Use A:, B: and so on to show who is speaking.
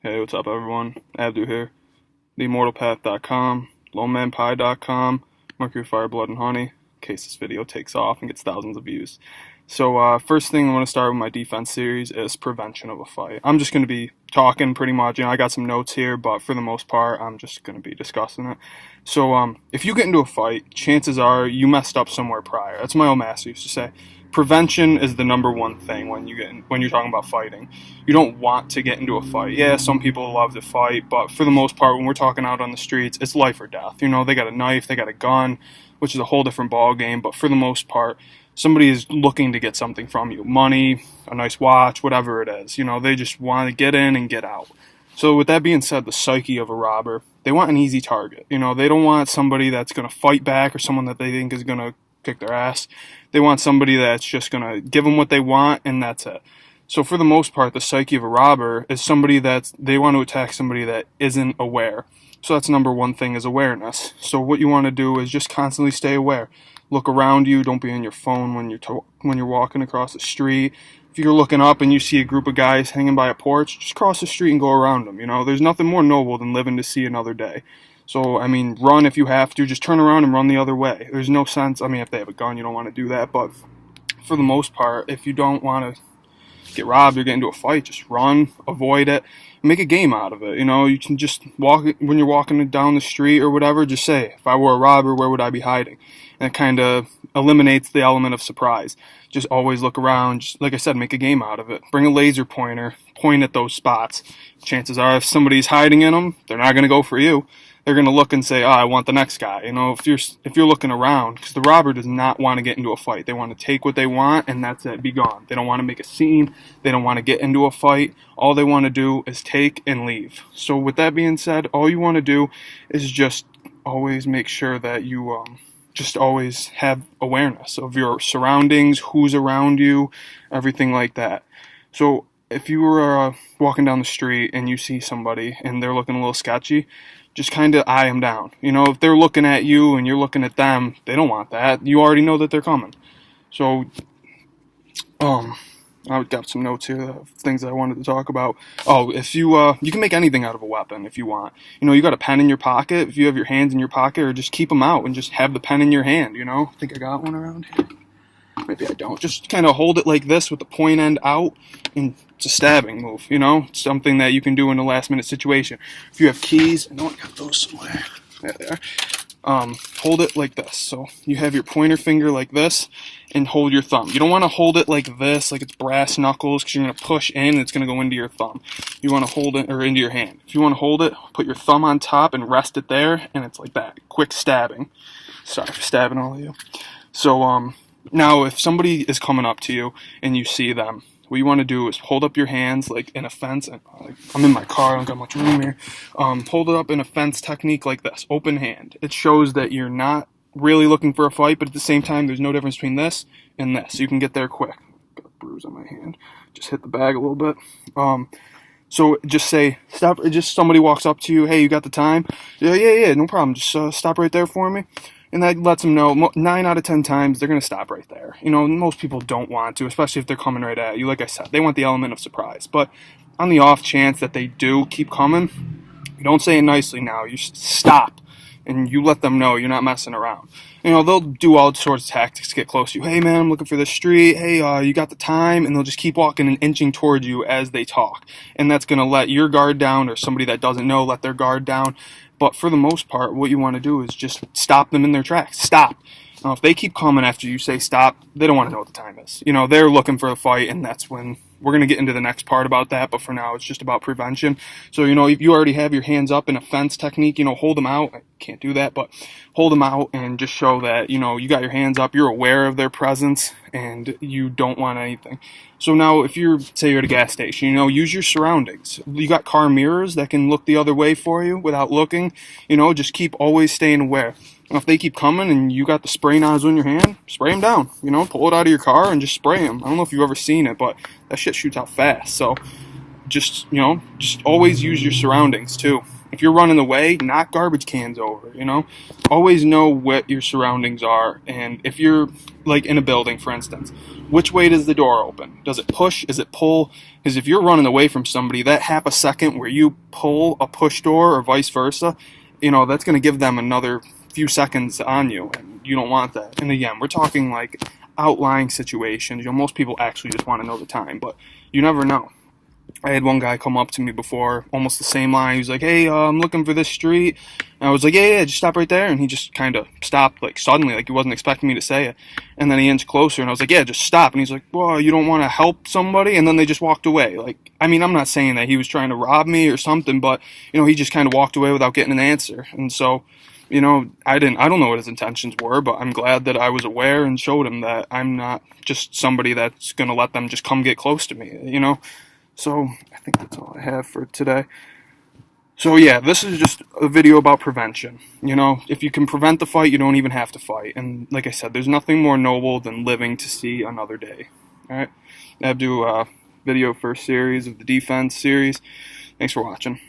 A: Hey, what's up, everyone? Abdu here. TheImmortalPath.com, LoneManPie.com, Mercury Fire Blood and Honey, in case this video takes off and gets thousands of views. So, first thing I want to start with my defense series is prevention of a fight. I'm just going to be talking pretty much. I got some notes here, but for the most part, I'm just going to be discussing it. So, if you get into a fight, chances are you messed up somewhere prior. That's what my old master used to say. Prevention is the number one thing when you're talking about fighting. You don't want to get into a fight. Yeah, some people love to fight, but for the most part, when we're talking out on the streets, it's life or death. They got a knife, they got a gun, which is a whole different ball game. But for the most part, somebody is looking to get something from you: money, a nice watch, whatever it is. They just want to get in and get out. So with that being said, the psyche of a robber, they want an easy target. They don't want somebody that's going to fight back or someone that they think is going to kick their ass. They want somebody that's just going to give them what they want, and that's it. So for the most part, the psyche of a robber is somebody they want to attack somebody that isn't aware. So that's number one thing, is awareness. So what you want to do is just constantly stay aware. Look around you. Don't be on your phone when you're walking across the street. If you're looking up and you see a group of guys hanging by a porch, just cross the street and go around them. There's nothing more noble than living to see another day. So, run if you have to. Just turn around and run the other way. There's no sense. If they have a gun, you don't want to do that. But for the most part, if you don't want to get robbed or get into a fight, just run, avoid it, make a game out of it. You can just walk, when you're walking down the street or whatever, just say, if I were a robber, where would I be hiding? And it kind of eliminates the element of surprise. Just always look around. Just, like I said, make a game out of it. Bring a laser pointer, point at those spots. Chances are, if somebody's hiding in them, they're not going to go for you. They're going to look and say, I want the next guy. If you're looking around, because the robber does not want to get into a fight. They want to take what they want, and that's it, be gone. They don't want to make a scene. They don't want to get into a fight. All they want to do is take and leave. So with that being said, all you want to do is just always make sure that you just always have awareness of your surroundings, who's around you, everything like that. So if you were walking down the street and you see somebody and they're looking a little sketchy, just kind of eye them down. If they're looking at you and you're looking at them, they don't want that. You already know that they're coming. So, I've got some notes here of things I wanted to talk about. Oh, if you can make anything out of a weapon if you want. You got a pen in your pocket. If you have your hands in your pocket, or just keep them out and just have the pen in your hand. I think I got one around here. Maybe I don't. Just kind of hold it like this with the point end out, and it's a stabbing move, It's something that you can do in a last minute situation. If you have keys, I know I got those somewhere. There they are. Hold it like this. So you have your pointer finger like this, and hold your thumb. You don't want to hold it like this, like it's brass knuckles, because you're going to push in and it's going to go into your thumb. You want to hold it, or into your hand. If you want to hold it, put your thumb on top and rest it there, and it's like that. Quick stabbing. Sorry for stabbing all of you. So, now, if somebody is coming up to you and you see them, what you want to do is hold up your hands like in a fence. I'm in my car, I don't got much room here. Hold it up in a fence technique like this, open hand. It shows that you're not really looking for a fight, but at the same time, there's no difference between this and this. You can get there quick. Got a bruise on my hand. Just hit the bag a little bit. So just say, stop. Just somebody walks up to you, hey, you got the time? Yeah, no problem. Just stop right there for me. And that lets them know 9 out of 10 times they're going to stop right there. Most people don't want to, especially if they're coming right at you. Like I said, they want the element of surprise. But on the off chance that they do keep coming, you don't say it nicely now. You stop, and you let them know you're not messing around. They'll do all sorts of tactics to get close to you. Hey, man, I'm looking for this street. Hey, you got the time? And they'll just keep walking and inching towards you as they talk. And that's going to let your guard down, or somebody that doesn't know let their guard down. But for the most part, what you want to do is just stop them in their tracks. Stop. Now, if they keep coming after you say stop, they don't want to know what the time is. They're looking for a fight, and that's when we're going to get into the next part about that. But for now, it's just about prevention. So, if you already have your hands up in a fence technique, hold them out. I can't do that, but hold them out and just show that, you got your hands up, you're aware of their presence, and you don't want anything. So now, if say you're at a gas station, use your surroundings. You got car mirrors that can look the other way for you without looking. Just keep always staying aware. And if they keep coming and you got the spray nozzle in your hand, spray them down. Pull it out of your car and just spray them. I don't know if you've ever seen it, but that shit shoots out fast. So just always use your surroundings too. if you're running away, knock garbage cans over, always know what your surroundings are. And if you're like in a building, for instance, which way does the door open? Does it push? Is it pull? Because if you're running away from somebody, that half a second where you pull a push door or vice versa, that's going to give them another few seconds on you, and you don't want that. And again, we're talking like outlying situations. Most people actually just want to know the time, but you never know. I had one guy come up to me before, almost the same line. He was like, "Hey, I'm looking for this street." And I was like, yeah, just stop right there. And he just kind of stopped, like suddenly, like he wasn't expecting me to say it. And then he inched closer, and I was like, yeah, just stop. And he's like, well, you don't want to help somebody? And then they just walked away. Like, I mean, I'm not saying that he was trying to rob me or something, but he just kind of walked away without getting an answer. And so, I don't know what his intentions were, but I'm glad that I was aware and showed him that I'm not just somebody that's going to let them just come get close to me, So I think that's all I have for today. So yeah, this is just a video about prevention. If you can prevent the fight, you don't even have to fight. And like I said, there's nothing more noble than living to see another day. Alright, I have to do a video first series of the defense series. Thanks for watching.